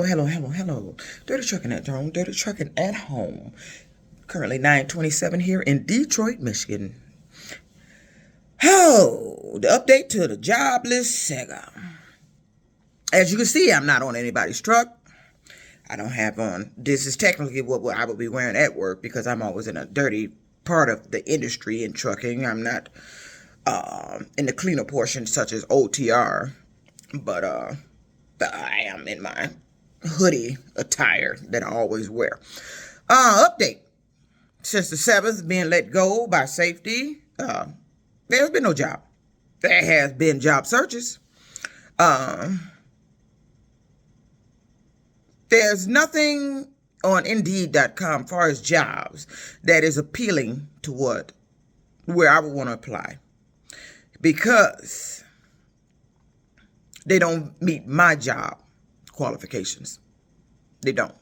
hello. Dirty Trucking at home, Dirty Trucking at home. Currently 9:27 here in Detroit, Michigan. Oh, the update to the jobless saga. As you can see, I'm not on anybody's truck. I don't have on. This is technically what I would be wearing at work because I'm always in a dirty part of the industry in trucking. I'm not in the cleaner portion such as OTR, but I am in my hoodie attire that I always wear. Update. Since the 7th being let go by safety, there's been no job. There has been job searches. There's nothing on Indeed.com as far as jobs that is appealing to where I would want to apply, because they don't meet my job qualifications. They don't.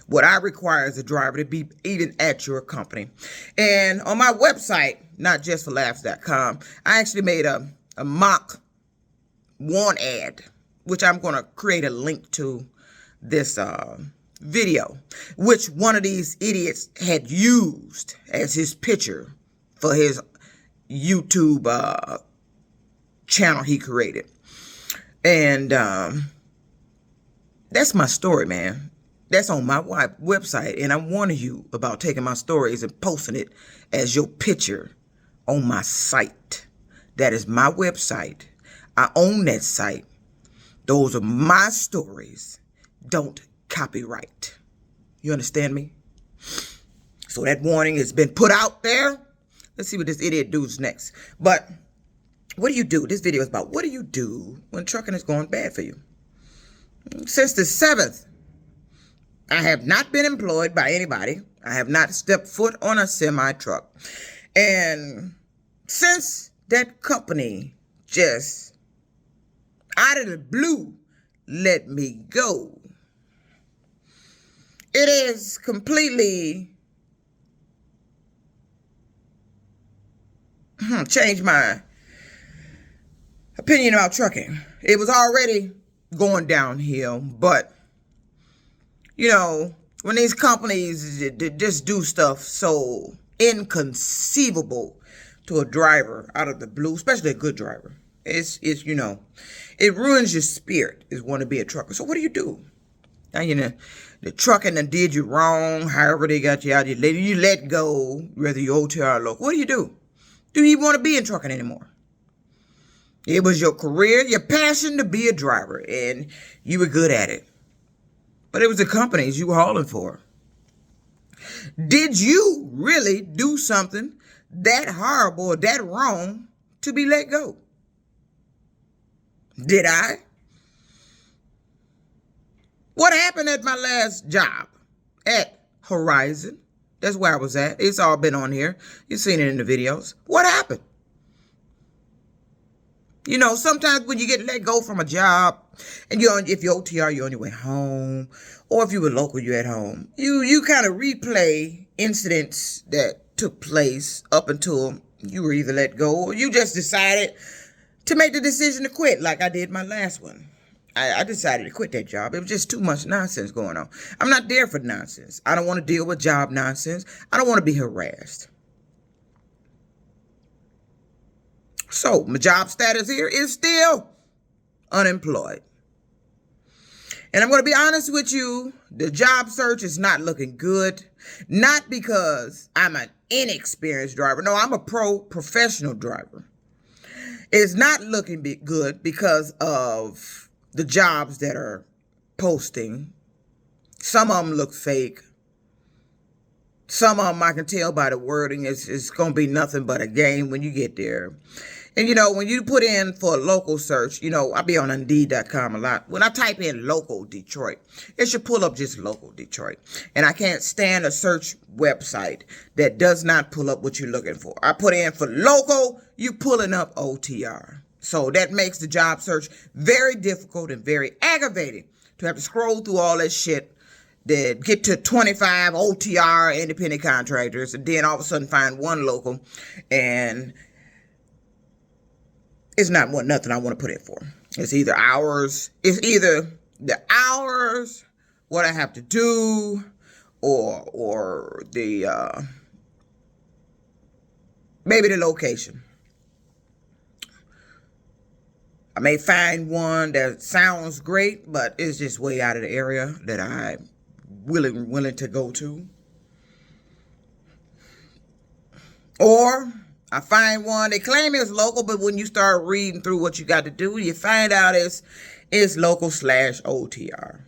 What I require is a driver to be even at your company. And on my website, notjustforlaughs.com, I actually made a mock want ad, which I'm going to create a link to this video, which one of these idiots had used as his picture for his YouTube channel he created. And that's my story, man. That's on my website, and I'm warning you about taking my stories and posting it as your picture on my site. That is my website. I own that site. Those are my stories. Don't copyright. You understand me? So that warning has been put out there. Let's see what this idiot does next. But what do you do? This video is about what do you do when trucking is going bad for you? Since the 7th, I have not been employed by anybody. I have not stepped foot on a semi-truck. And since that company just out of the blue let me go, it is completely changed my opinion about trucking. It was already going downhill, but you know, when these companies just do stuff so inconceivable to a driver out of the blue, especially a good driver, it's you know, it ruins your spirit is want to be a trucker. So what do you do? Now, you know, the trucking that did you wrong, however they got you out, you let go, whether you OTR or local. What do you do? Do you want to be in trucking anymore? It was your career, your passion to be a driver, and you were good at it. But it was the companies you were hauling for. Did you really do something that horrible or that wrong to be let go? Did I? What happened at my last job at Horizon? That's where I was at. It's all been on here. You've seen it in the videos. What happened? You know, sometimes when you get let go from a job, and if you're OTR, you're on your way home, or if you were local, you're at home. You kind of replay incidents that took place up until you were either let go or you just decided to make the decision to quit, like I did my last one. I decided to quit that job. It was just too much nonsense going on. I'm not there for nonsense. I don't want to deal with job nonsense. I don't want to be harassed. So my job status here is still unemployed. And I'm going to be honest with you, the job search is not looking good. Not because I'm an inexperienced driver. No, I'm a professional driver. It's not looking good because of the jobs that are posting. Some of them look fake. Some of them I can tell by the wording it's going to be nothing but a game when you get there. And, you know, when you put in for a local search, you know, I be on Indeed.com a lot. When I type in local Detroit, it should pull up just local Detroit. And I can't stand a search website that does not pull up what you're looking for. I put in for local, you pulling up OTR. So that makes the job search very difficult and very aggravating to have to scroll through all that shit, that get to 25 OTR independent contractors, and then all of a sudden find one local, and it's not nothing I want to put in for. It's either hours, it's either the hours, what I have to do, or the maybe the location. I may find one that sounds great, but it's just way out of the area that I'm willing to go to. Or I find one, they claim it's local, but when you start reading through what you got to do, you find out it's local / OTR.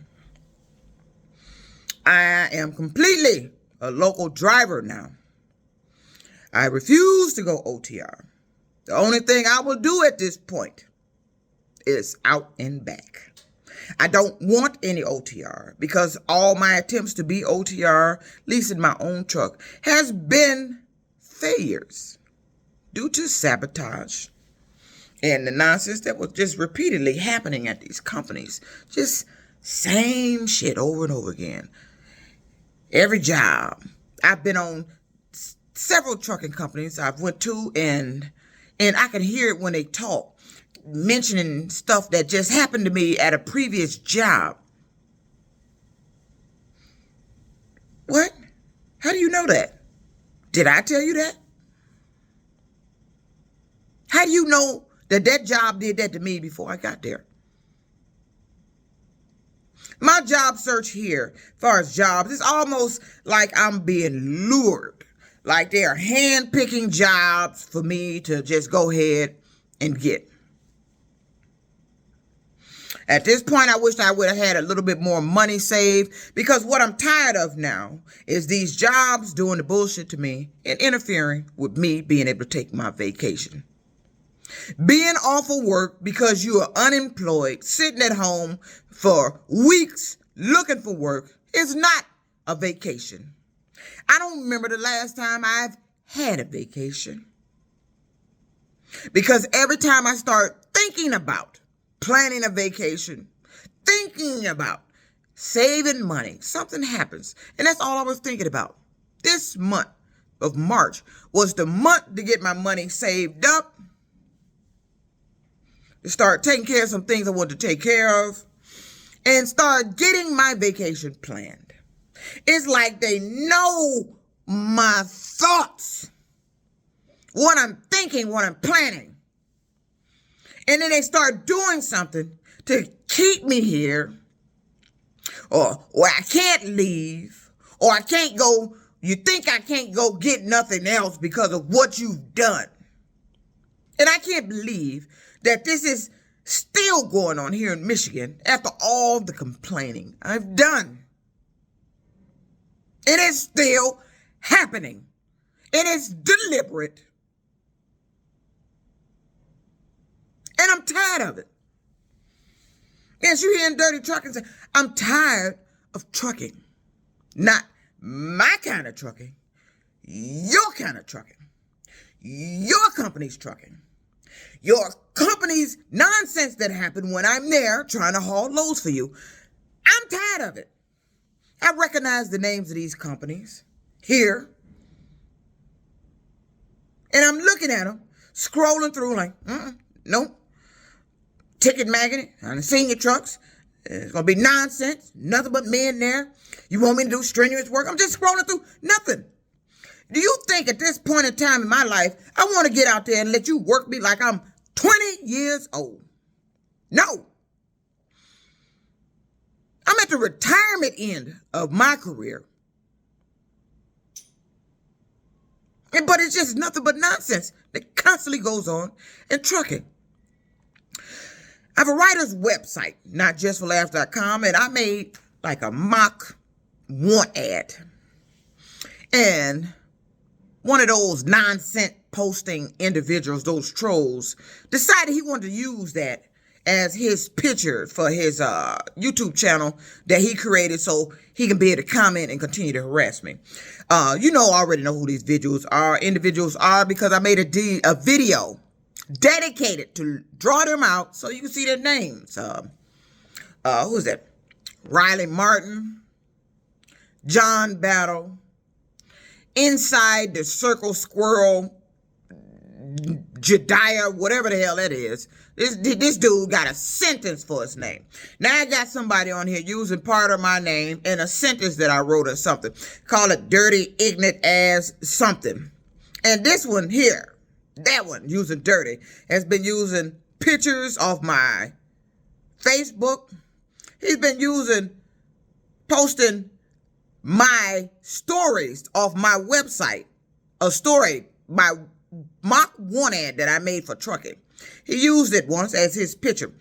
I am completely a local driver now. I refuse to go OTR. The only thing I will do at this point is out and back. I don't want any OTR because all my attempts to be OTR, leasing my own truck, has been failures due to sabotage and the nonsense that was just repeatedly happening at these companies. Just same shit over and over again. Every job. I've been on several trucking companies I've went to, and I can hear it when they talk, mentioning stuff that just happened to me at a previous job. What? How do you know that? Did I tell you that? How do you know that job did that to me before I got there? My job search here, as far as jobs, it's almost like I'm being lured. Like they are hand-picking jobs for me to just go ahead and get. At this point, I wish I would have had a little bit more money saved, because what I'm tired of now is these jobs doing the bullshit to me and interfering with me being able to take my vacation. Being off of work because you are unemployed, sitting at home for weeks looking for work, is not a vacation. I don't remember the last time I've had a vacation. Because every time I start thinking about planning a vacation, thinking about saving money, something happens. And that's all I was thinking about. This month of March was the month to get my money saved up, to start taking care of some things I wanted to take care of, and start getting my vacation planned. It's like they know my thoughts, what I'm thinking, what I'm planning. And then they start doing something to keep me here, or I can't leave, or I can't go, you think I can't go get nothing else because of what you've done. And I can't believe that this is still going on here in Michigan after all the complaining I've done. It is still happening. It is deliberate. And I'm tired of it. Yes, you hearing dirty trucking say, I'm tired of trucking. Not my kind of trucking. Your kind of trucking. Your company's trucking. Your company's nonsense that happened when I'm there trying to haul loads for you. I'm tired of it. I recognize the names of these companies here. And I'm looking at them, scrolling through like, nope. Ticket magnet, I've seen your trucks. It's going to be nonsense. Nothing but men there. You want me to do strenuous work? I'm just scrolling through nothing. Do you think at this point in time in my life, I want to get out there and let you work me like I'm 20 years old? No. I'm at the retirement end of my career. But it's just nothing but nonsense that constantly goes on in trucking. I have a writer's website, notjustforlaughs.com, and I made like a mock want ad. And one of those nonsense posting individuals, those trolls, decided he wanted to use that as his picture for his YouTube channel that he created so he can be able to comment and continue to harass me. I already know who these individuals are because I made a video dedicated to draw them out so you can see their names. Who's that? Riley Martin, John Battle, Inside the Circle Squirrel, Jediah, whatever the hell that is. This dude got a sentence for his name. Now I got somebody on here using part of my name in a sentence that I wrote or something. Call it dirty, ignorant ass something. And this one here, that one using dirty, has been using pictures of my Facebook. He's been posting my stories off my website. A story, my Mach 1 ad that I made for TRUCKN. He used it once as his picture.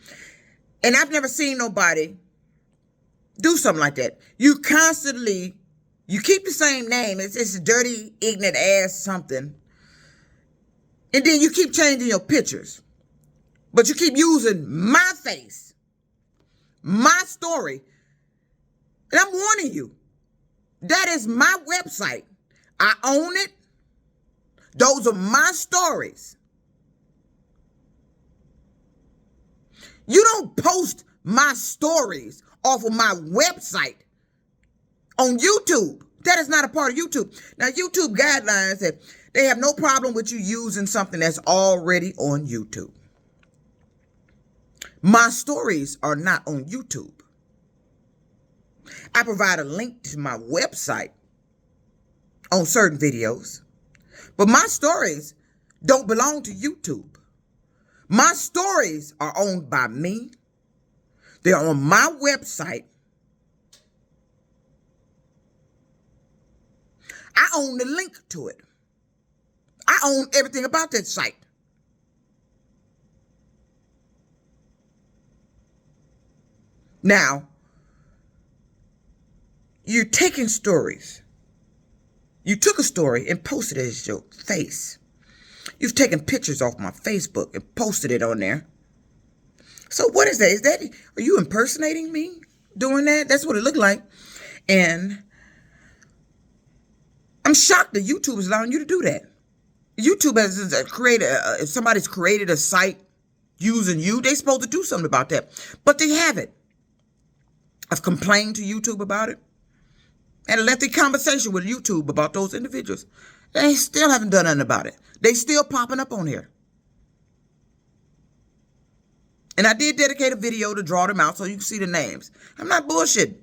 And I've never seen nobody do something like that. You keep the same name. It's dirty, ignorant ass something. And then you keep changing your pictures. But you keep using my face, my story. And I'm warning you, that is my website. I own it. Those are my stories. You don't post my stories off of my website on YouTube. That is not a part of YouTube. Now, YouTube guidelines that they have no problem with you using something that's already on YouTube. My stories are not on YouTube. I provide a link to my website on certain videos, but my stories don't belong to YouTube. My stories are owned by me. They're on my website. I own the link to it. I own everything about that site. Now, you're taking stories. You took a story and posted it as your face. You've taken pictures off my Facebook and posted it on there. So what is that? Are you impersonating me doing that? That's what it looked like. And I'm shocked that YouTube is allowing you to do that. YouTube has if somebody's created a site using you, they're supposed to do something about that. But they haven't. I've complained to YouTube about it. Had a lengthy conversation with YouTube about those individuals. They still haven't done nothing about it. They still popping up on here. And I did dedicate a video to draw them out so you can see the names. I'm not bullshitting.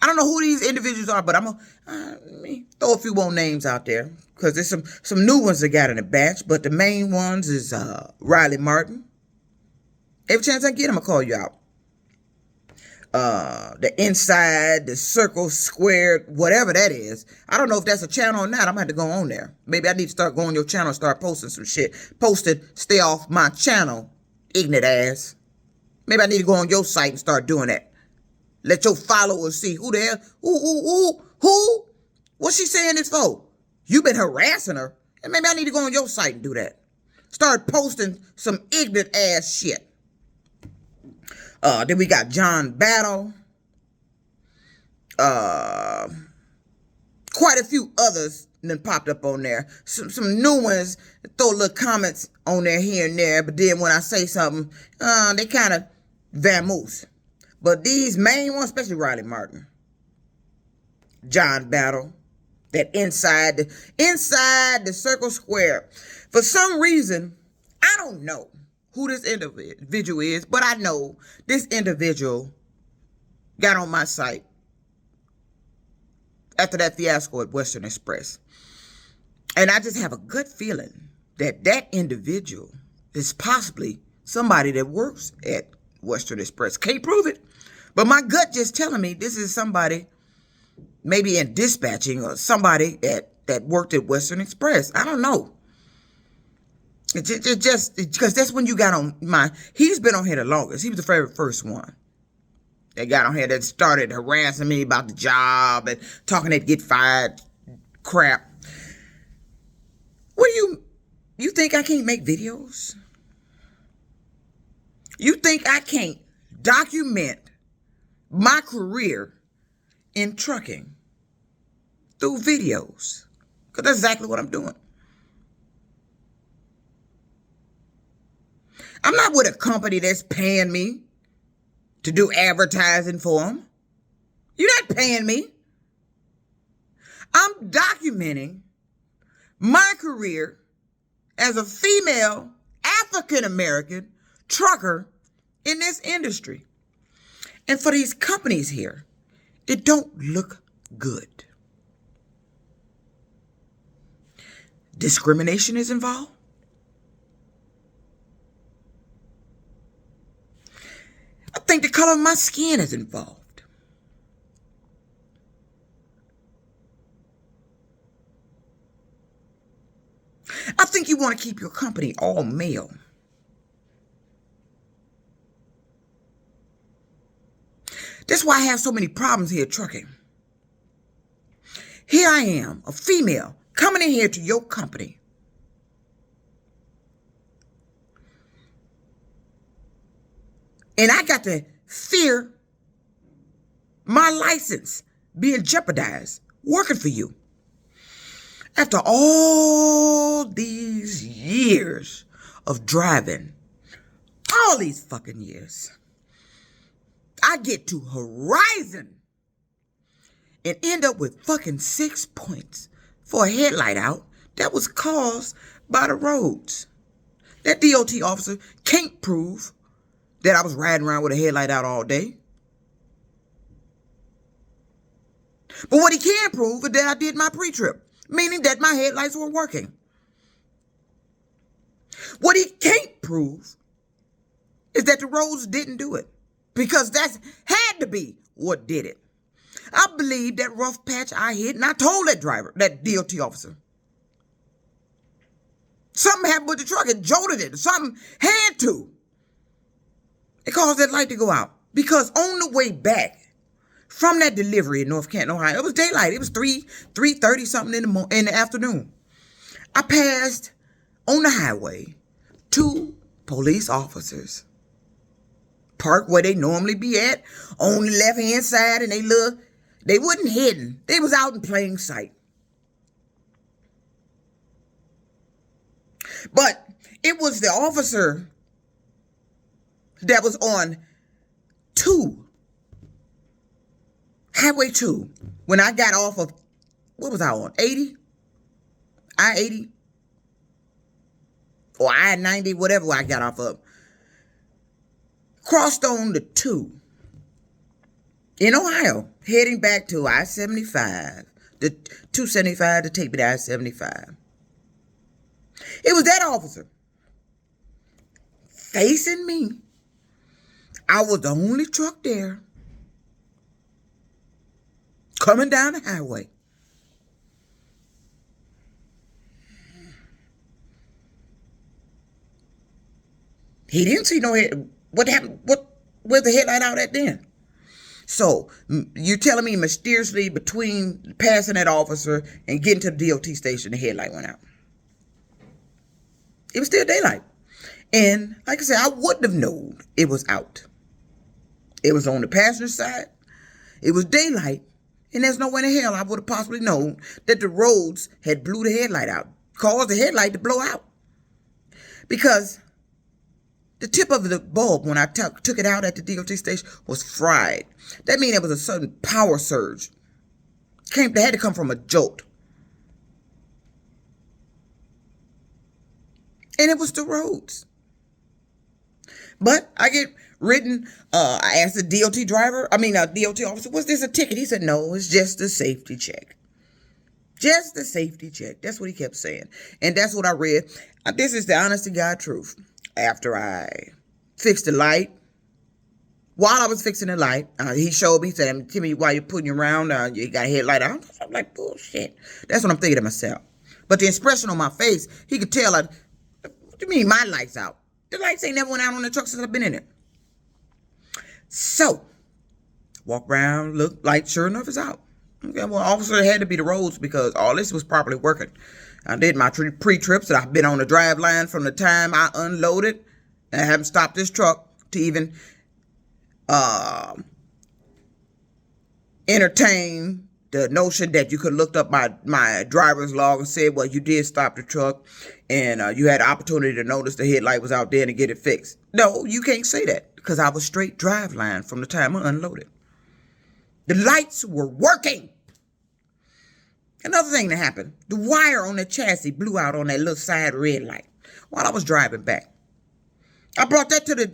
I don't know who these individuals are, but I'm going to throw a few more names out there. Because there's some new ones that got in the batch. But the main ones is Riley Martin. Every chance I get, I'm going to call you out. The inside, the circle, square, whatever that is. I don't know if that's a channel or not. I'm going to have to go on there. Maybe I need to start going on your channel and start posting some shit. Post it, stay off my channel, ignorant ass. Maybe I need to go on your site and start doing that. Let your followers see who the hell, who? What's she saying this for? You been harassing her. And maybe I need to go on your site and do that. Start posting some ignorant ass shit. Then we got John Battle. Quite a few others then popped up on there. Some new ones throw little comments on there here and there, but then when I say something, they kind of vamoose. But these main ones, especially Riley Martin, John Battle, that inside the circle square. For some reason, I don't know who this individual is, but I know this individual got on my site after that fiasco at Western Express. And I just have a gut feeling that that individual is possibly somebody that works at Western Express. Can't prove it, but my gut just telling me this is somebody maybe in dispatching or somebody that worked at Western Express. I don't know. It just because that's when you got on my. He's been on here the longest. He was the very first one that got on here that started harassing me about the job and talking they'd get fired. Crap. What do you think I can't make videos? You think I can't document my career in trucking through videos? Because that's exactly what I'm doing. I'm not with a company that's paying me to do advertising for them. You're not paying me. I'm documenting my career as a female African-American trucker in this industry. And for these companies here, it don't look good. Discrimination is involved. I think the color of my skin is involved. I think you want to keep your company all male. That's why I have so many problems here trucking. Here I am, a female, coming in here to your company. And I got to fear my license being jeopardized working for you. After all these years of driving, all these fucking years, I get to Horizon and end up with fucking 6 points for a headlight out that was caused by the roads. That DOT officer can't prove that I was riding around with a headlight out all day. But what he can prove is that I did my pre-trip, meaning that my headlights were working. What he can't prove is that the roads didn't do it, because that's had to be what did it. I believe that rough patch I hit, and I told that driver, that DOT officer, something happened with the truck. It jolted it. Something had to. It caused that light to go out. Because on the way back from that delivery in North Canton, Ohio, it was daylight. It was 3:30 something in the afternoon. I passed on the highway 2 police officers parked where they normally be at on the left-hand side, and they wasn't hidden. They was out in plain sight. But it was the officer that was on Highway 2, when I got off of, what was I on, 80? I-80? Or I-90, whatever I got off of. Crossed on the 2 in Ohio, heading back to I-75, the 275 to take me to I-75. It was that officer facing me. I was the only truck there coming down the highway. He didn't see no head. What happened? Where's the headlight out at then? So you're telling me mysteriously between passing that officer and getting to the DOT station, the headlight went out. It was still daylight. And like I said, I wouldn't have known it was out. It was on the passenger side. It was daylight. And there's no way in hell I would have possibly known that the roads had blew the headlight out, caused the headlight to blow out. Because the tip of the bulb, when I took it out at the DOT station, was fried. That means there was a sudden power surge. They had to come from a jolt. And it was the roads. But I get written, I asked the DOT officer, was this a ticket? He said, no, it's just a safety check. Just a safety check. That's what he kept saying. And that's what I read. This is the honest to God truth. After I fixed the light, while I was fixing the light, he showed me, he said, Timmy, while you're putting you around, you got a headlight on. I'm like, bullshit. That's what I'm thinking to myself. But the expression on my face, he could tell, what do you mean my light's out? The lights ain't never went out on the truck since I've been in it. So, walk around, look, light, sure enough, is out. Okay, well, officer, it had to be the roads because all this was properly working. I did my pre-trips that I've been on the drive line from the time I unloaded. And I haven't stopped this truck to even entertain the notion that you could look up my driver's log and say, well, you did stop the truck and you had the opportunity to notice the headlight was out there and get it fixed. No, you can't say that because I was straight drive line from the time I unloaded. The lights were working. Another thing that happened, the wire on the chassis blew out on that little side red light. while I was driving back. I brought that to the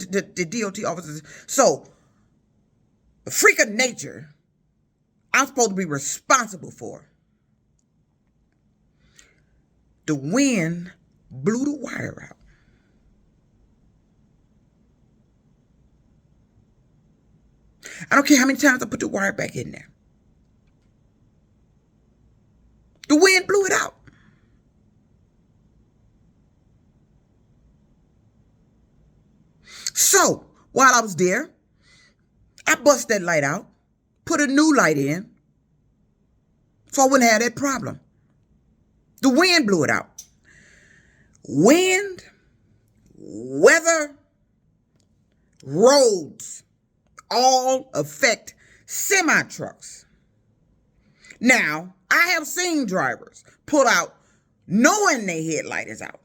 DOT officers. So, a freak of nature, I'm supposed to be responsible for. The wind blew the wire out. I don't care how many times I put the wire back in there. The wind blew it out. So, while I was there, I bust that light out, put a new light in, so I wouldn't have that problem. The wind blew it out. Wind, weather, roads, all affect semi-trucks. Now, I have seen drivers pull out knowing their headlight is out.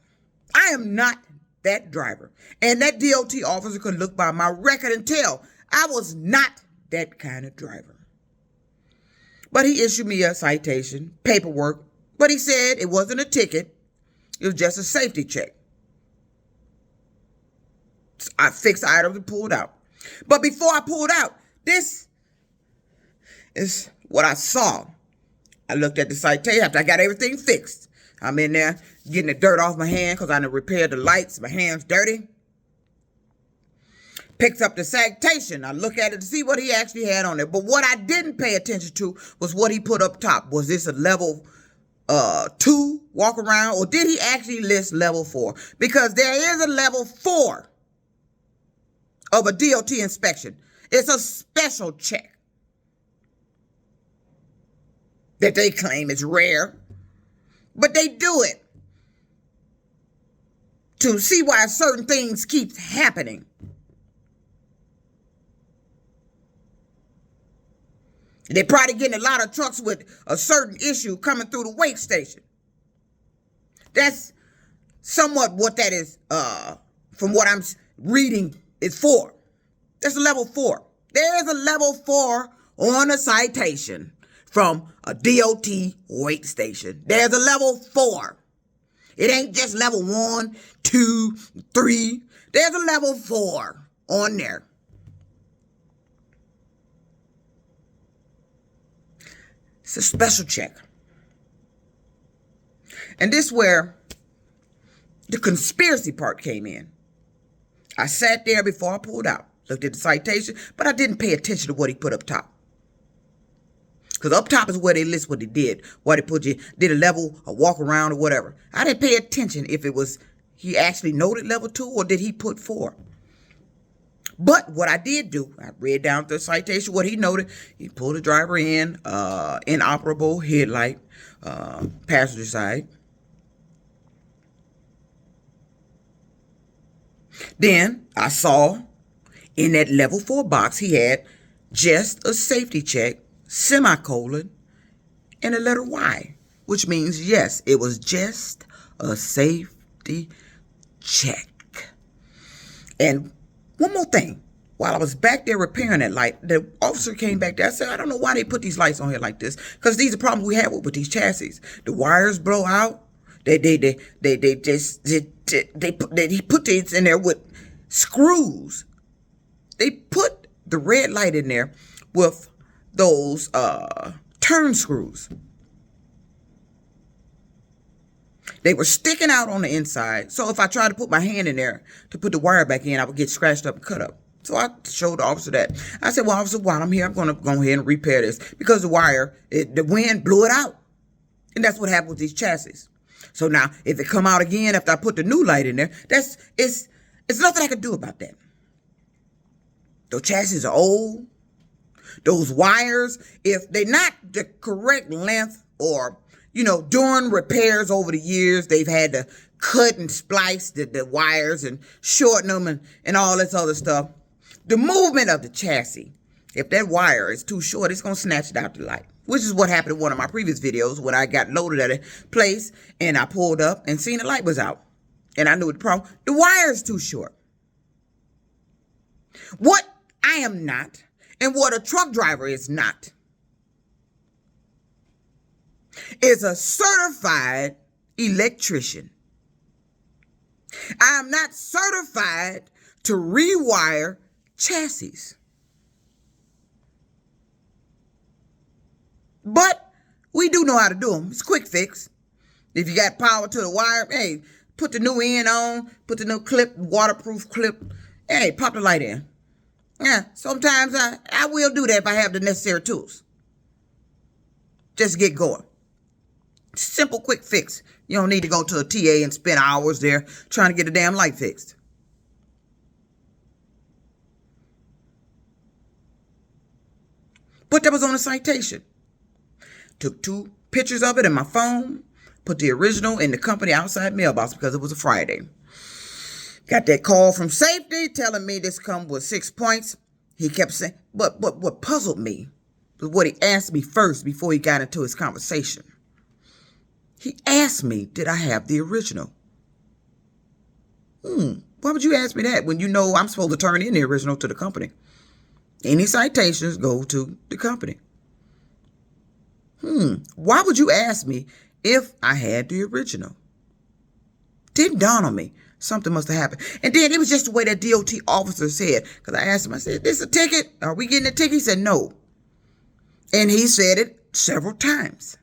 I am not that driver. And that DOT officer could look by my record and tell I was not that kind of driver. But he issued me a citation, paperwork, but he said it wasn't a ticket. It was just a safety check. I fixed items and pulled out. But before I pulled out, this is what I saw. I looked at the citation after I got everything fixed. I'm in there getting the dirt off my hand because I done repaired the lights. My hand's dirty. Picks up the citation. I look at it to see what he actually had on it. But what I didn't pay attention to was what he put up top. Was this a level 2 walk around, or did he actually list level 4? Because there is a level 4 of a DOT inspection. It's a special check that they claim is rare, but they do it to see why certain things keep happening. They're probably getting a lot of trucks with a certain issue coming through the wake station. That's somewhat what that is, from what I'm reading, is for. That's a level 4. There is a level 4 on a citation from a DOT wake station. There's a level 4. It ain't just level 1, 2, 3. There's a level 4 on there. It's a special check. And this is where the conspiracy part came in. I sat there before I pulled out, looked at the citation, but I didn't pay attention to what he put up top. Because up top is where they list what they did. What they put, you did a level, a walk around, or whatever. I didn't pay attention if it was he actually noted level 2 or did he put 4. But what I did do, I read down the citation, what he noted. He pulled the driver in, inoperable headlight, passenger side. Then I saw in that level 4 box, he had just a safety check, semicolon, and a letter Y, which means, yes, it was just a safety check. And one more thing. While I was back there repairing that light, the officer came back there. I said, I don't know why they put these lights on here like this, because these are problems we have with these chassis. The wires blow out. He put these in there with screws. They put the red light in there with those turn screws. They were sticking out on the inside. So if I tried to put my hand in there to put the wire back in, I would get scratched up and cut up. So I showed the officer that. I said, well, officer, while I'm here, I'm going to go ahead and repair this. Because the wire, the wind blew it out. And that's what happened with these chassis. So now, if it come out again after I put the new light in there, it's nothing I can do about that. Those chassis are old. Those wires, if they're not the correct length, or during repairs over the years, they've had to cut and splice the wires and shorten them and all this other stuff. The movement of the chassis, if that wire is too short, it's going to snatch it out the light, which is what happened in one of my previous videos when I got loaded at a place and I pulled up and seen the light was out. And I knew the problem. The wire is too short. What I am not, and what a truck driver is not, is a certified electrician. I am not certified to rewire chassis. But we do know how to do them. It's a quick fix. If you got power to the wire, hey, put the new end on, put the new clip, waterproof clip, hey, pop the light in. Yeah, sometimes I will do that if I have the necessary tools. Just get going. Simple, quick fix. You don't need to go to a TA and spend hours there trying to get a damn light fixed. But that was on a citation. Took 2 pictures of it in my phone, put the original in the company outside mailbox because it was a Friday. Got that call from safety telling me this come with 6 points. He kept saying, but what puzzled me was what he asked me first before he got into his conversation. He asked me, did I have the original? Why would you ask me that when you know I'm supposed to turn in the original to the company? Any citations go to the company. Why would you ask me if I had the original? Didn't dawn on me. Something must have happened. And then it was just the way that DOT officer said. Because I asked him, I said, this a ticket? Are we getting a ticket? He said, no. And he said it several times.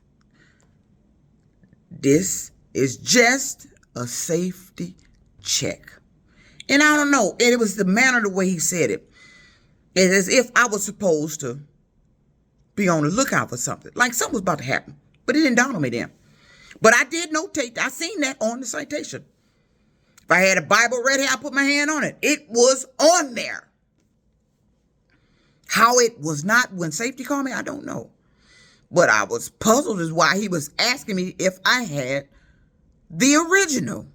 This is just a safety check. And I don't know. And it was the manner, the way he said it. It's as if I was supposed to be on the lookout for something. Like something was about to happen. But it didn't dawn on me then. But I did notate. I seen that on the citation. If I had a Bible ready, I put my hand on it. It was on there. How it was not when safety called me, I don't know. But I was puzzled as why he was asking me if I had the original.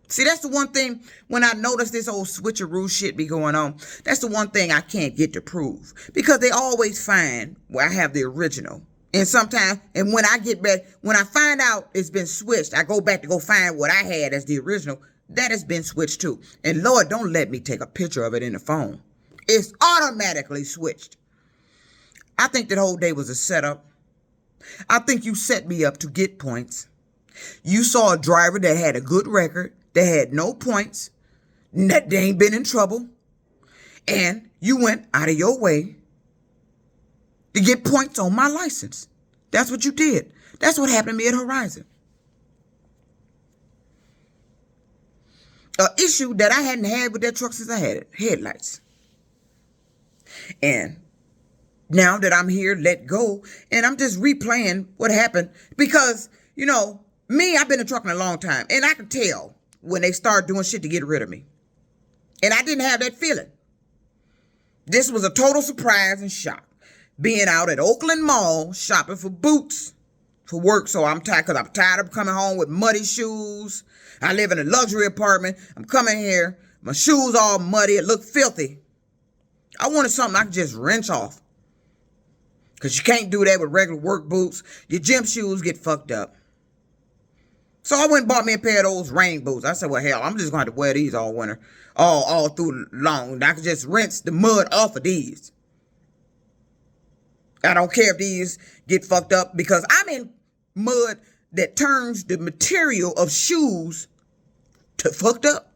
See, that's the one thing when I notice this old switcheroo shit be going on. That's the one thing I can't get to prove. Because they always find where I have the original. And sometimes, and when I get back, when I find out it's been switched, I go back to go find what I had as the original. That has been switched too. And Lord, don't let me take a picture of it in the phone. It's automatically switched. I think that whole day was a setup. I think you set me up to get points. You saw a driver that had a good record, that had no points, that they ain't been in trouble, and you went out of your way to get points on my license. That's what you did. That's what happened to me at Horizon. An issue that I hadn't had with that truck since I had it, headlights. And now that I'm here, let go, and I'm just replaying what happened because, you know, me, I've been in trucking a long time, and I can tell when they start doing shit to get rid of me. And I didn't have that feeling. This was a total surprise and shock. Being out at Oakland Mall shopping for boots for work, so I'm tired because I'm tired of coming home with muddy shoes. I live in a luxury apartment. I'm coming here, my shoes all muddy, it looked filthy. I wanted something I could just wrench off. Because you can't do that with regular work boots. Your gym shoes get fucked up. So I went and bought me a pair of those rain boots. I said, well, hell, I'm just going to have to wear these all winter, all through long. I could just rinse the mud off of these. I don't care if these get fucked up because I'm in mud that turns the material of shoes to fucked up.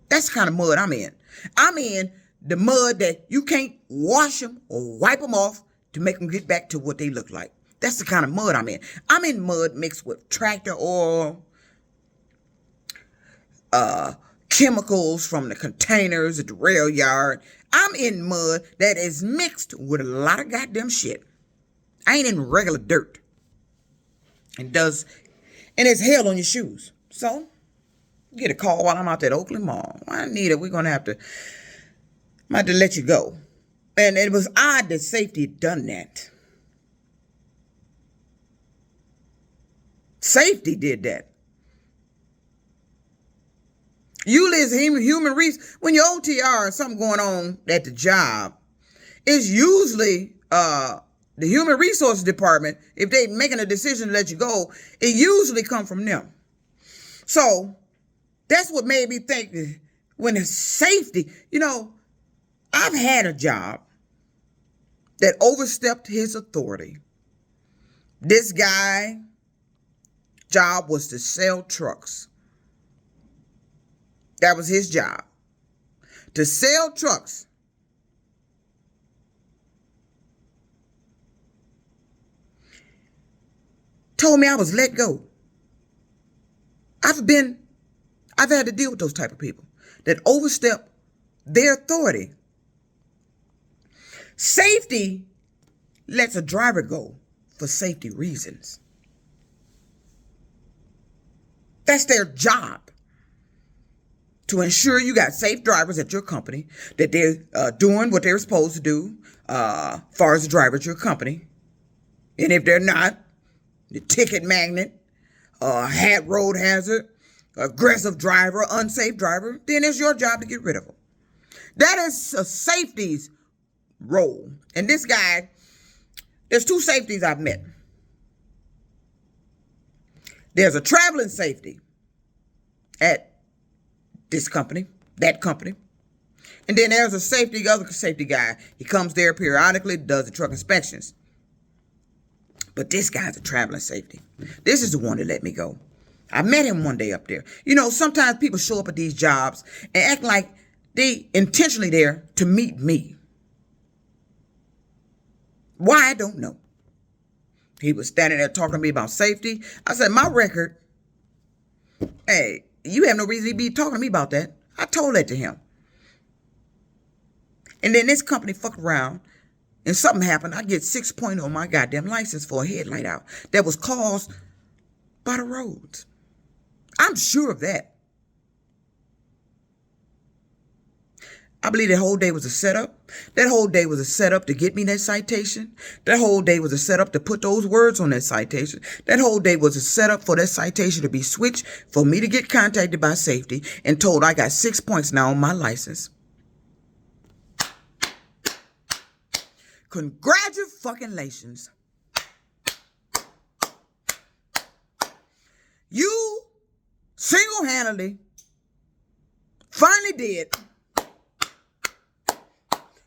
That's the kind of mud I'm in. I'm in the mud that you can't wash them or wipe them off to make them get back to what they look like. That's the kind of mud I'm in. I'm in mud mixed with tractor oil, chemicals from the containers at the rail yard. I'm in mud that is mixed with a lot of goddamn shit. I ain't in regular dirt. And it's hell on your shoes. So, get a call while I'm out at Oakland Mall. I need it. We're going to have to let you go. And it was odd that safety had done that. Safety did that. Usually it's human resources. When your OTR or something going on at the job, it's usually the human resources department. If they making a decision to let you go, it usually come from them. So that's what made me think when it's safety, I've had a job that overstepped his authority. This guy job was to sell trucks. That was his job, to sell trucks. Told me I was let go. I've had to deal with those type of people that overstep their authority. Safety lets a driver go for safety reasons. That's their job, to ensure you got safe drivers at your company, that they're doing what they're supposed to do as far as the driver at your company. And if they're not, the ticket magnet, road hazard, aggressive driver, unsafe driver, then it's your job to get rid of them. That is a safety's role. And this guy, there's two safeties I've met. There's a traveling safety at this company, that company. And then there's other safety guy. He comes there periodically, does the truck inspections. But this guy's a traveling safety. This is the one that let me go. I met him one day up there. You know, sometimes people show up at these jobs and act like they intentionally there to meet me. Why, I don't know. He was standing there talking to me about safety. I said, my record, hey, you have no reason to be talking to me about that. I told that to him. And then this company fucked around and something happened. I get 6 points on my goddamn license for a headlight out that was caused by the roads. I'm sure of that. I believe that whole day was a setup. That whole day was a setup to get me that citation. That whole day was a setup to put those words on that citation. That whole day was a setup for that citation to be switched, for me to get contacted by safety and told I got 6 points now on my license. Congratulations. You single-handedly finally did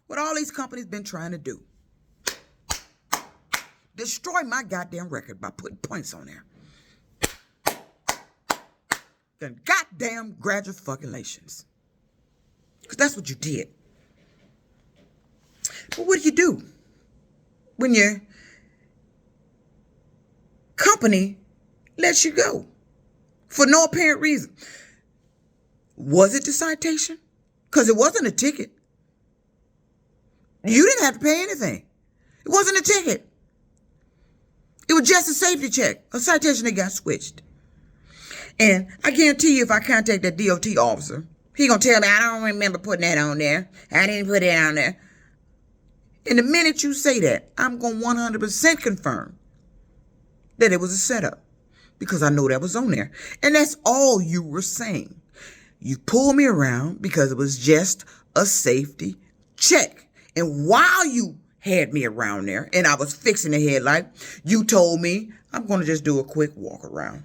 what all these companies been trying to do. Destroy my goddamn record by putting points on there. Then goddamn congratulations. Because that's what you did. But what do you do when your company lets you go for no apparent reason? Was it the citation? Because it wasn't a ticket. You didn't have to pay anything. It wasn't a ticket. It was just a safety check, a citation that got switched. And I guarantee you, if I contact that DOT officer, he gonna tell me, I don't remember putting that on there. I didn't put it on there. And the minute you say that, I'm gonna 100% confirm that it was a setup, because I know that was on there. And that's all you were saying. You pulled me around because it was just a safety check. And while you had me around there and I was fixing the headlight, you told me, I'm going to just do a quick walk around.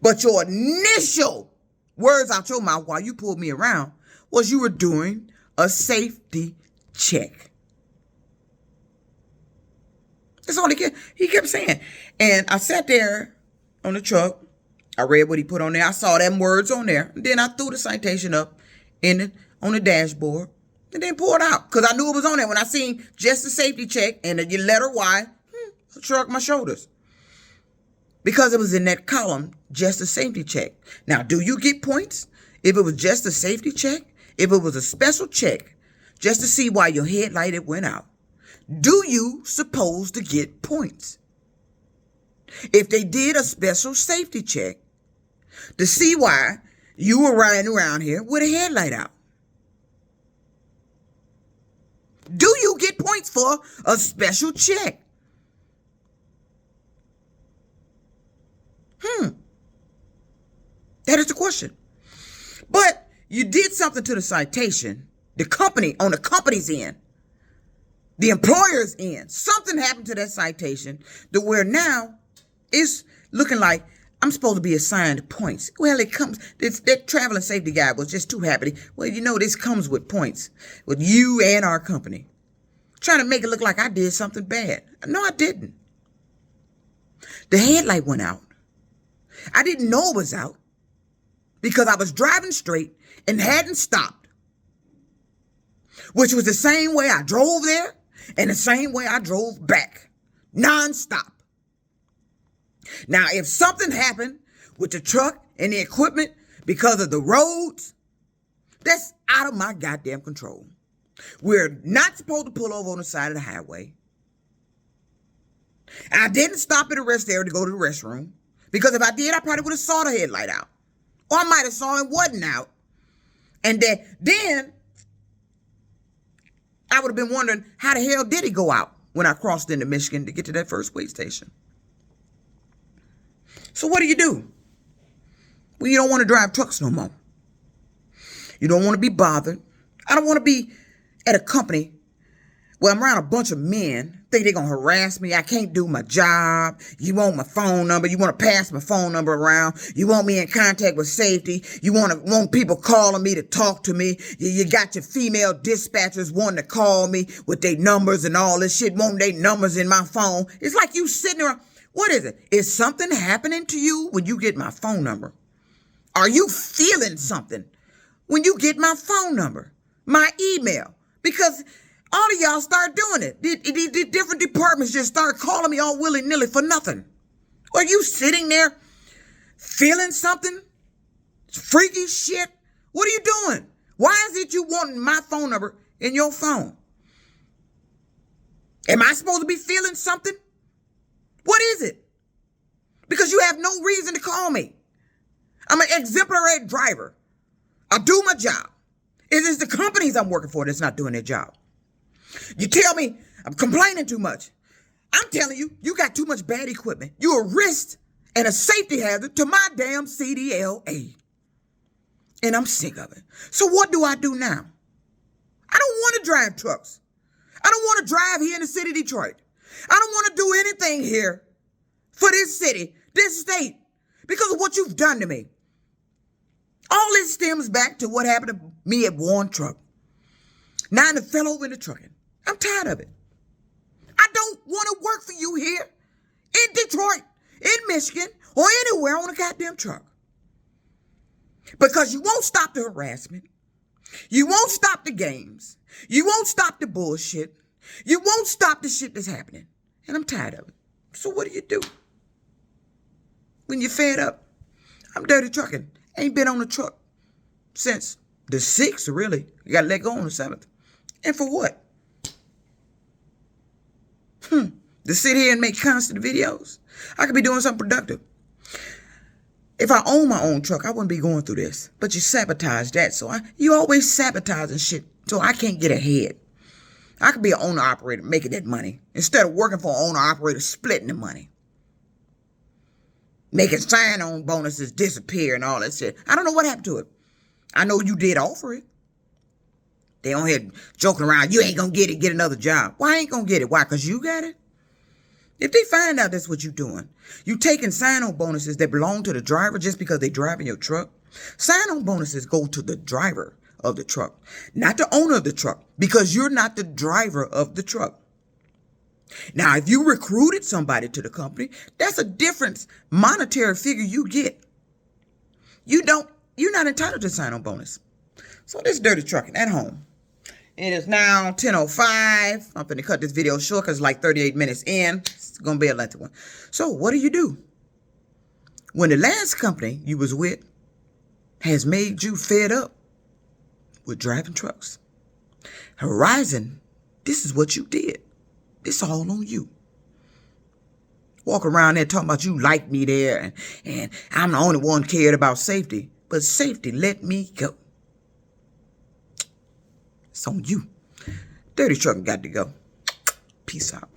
But your initial words out your mouth while you pulled me around was you were doing a safety check. That's all he kept saying. And I sat there on the truck. I read what he put on there. I saw them words on there. And then I threw the citation up on the dashboard. And then pulled out, because I knew it was on there. When I seen just the safety check and the letter Y, I shrugged my shoulders. Because it was in that column, just a safety check. Now, do you get points if it was just a safety check? If it was a special check, just to see why your headlight went out? Do you supposed to get points? If they did a special safety check to see why you were riding around here with a headlight out, do you get points for a special check? That is the question. But you did something to the citation, the company, on the company's end, the employer's end. Something happened to that citation to where now it's looking like I'm supposed to be assigned points. Well, it comes, that traveling safety guy was just too happy. Well, you know, this comes with points with you and our company. Trying to make it look like I did something bad. No, I didn't. The headlight went out. I didn't know it was out because I was driving straight and hadn't stopped, which was the same way I drove there and the same way I drove back, nonstop. Now, if something happened with the truck and the equipment because of the roads, that's out of my goddamn control. We're not supposed to pull over on the side of the highway. I didn't stop at a rest area to go to the restroom, because if I did, I probably would have saw the headlight out. Or I might have saw it wasn't out. And then I would have been wondering, how the hell did it go out when I crossed into Michigan to get to that first weigh station? So what do? Well, you don't want to drive trucks no more. You don't want to be bothered. I don't want to be at a company where I'm around a bunch of men, think they're going to harass me. I can't do my job. You want my phone number. You want to pass my phone number around. You want me in contact with safety. You want people calling me to talk to me. You got your female dispatchers wanting to call me with their numbers and all this shit, wanting their numbers in my phone. It's like you sitting around. What is it? Is something happening to you when you get my phone number? Are you feeling something when you get my phone number, my email? Because all of y'all start doing it. The different departments just start calling me all willy-nilly for nothing. Are you sitting there feeling something? Freaky shit? What are you doing? Why is it you wanting my phone number in your phone? Am I supposed to be feeling something? What is it? Because you have no reason to call me. I'm an exemplary driver. I do my job. It is the companies I'm working for that's not doing their job. You tell me I'm complaining too much. I'm telling you, you got too much bad equipment. You're a risk and a safety hazard to my damn CDLA. And I'm sick of it. So what do I do now? I don't want to drive trucks. I don't want to drive here in the city of Detroit. I don't want to do anything here for this city, this state, because of what you've done to me. All this stems back to what happened to me at Warren Truck. Now I fell over in the trucking. I'm tired of it. I don't want to work for you here in Detroit, in Michigan, or anywhere on a goddamn truck. Because you won't stop the harassment. You won't stop the games. You won't stop the bullshit. You won't stop the shit that's happening. And I'm tired of it. So what do? When you're fed up? I'm dirty trucking. Ain't been on a truck since the 6th, really. You got to let go on the 7th. And for what? To sit here and make constant videos? I could be doing something productive. If I own my own truck, I wouldn't be going through this. But you sabotage that. So you always sabotaging shit. So I can't get ahead. I could be an owner-operator making that money instead of working for an owner-operator splitting the money. Making sign-on bonuses disappear and all that shit. I don't know what happened to it. I know you did offer it. They on here joking around. You ain't going to get it. Get another job. Why I ain't going to get it? Why? Because you got it? If they find out that's what you're doing, you taking sign-on bonuses that belong to the driver just because they driving your truck. Sign-on bonuses go to the driver of the truck, not the owner of the truck, because you're not the driver of the truck. Now, if you recruited somebody to the company, that's a different monetary figure you get. You're not entitled to sign-on bonus. So this dirty trucking at home. It is now 10:05. I'm going to cut this video short because it's like 38 minutes in. It's going to be a lengthy one. So what do? When the last company you was with has made you fed up with driving trucks. Horizon, this is what you did. This all on you. Walk around there talking about you like me there and I'm the only one cared about safety. But safety let me go. It's on you. Dirty trucking got to go. Peace out.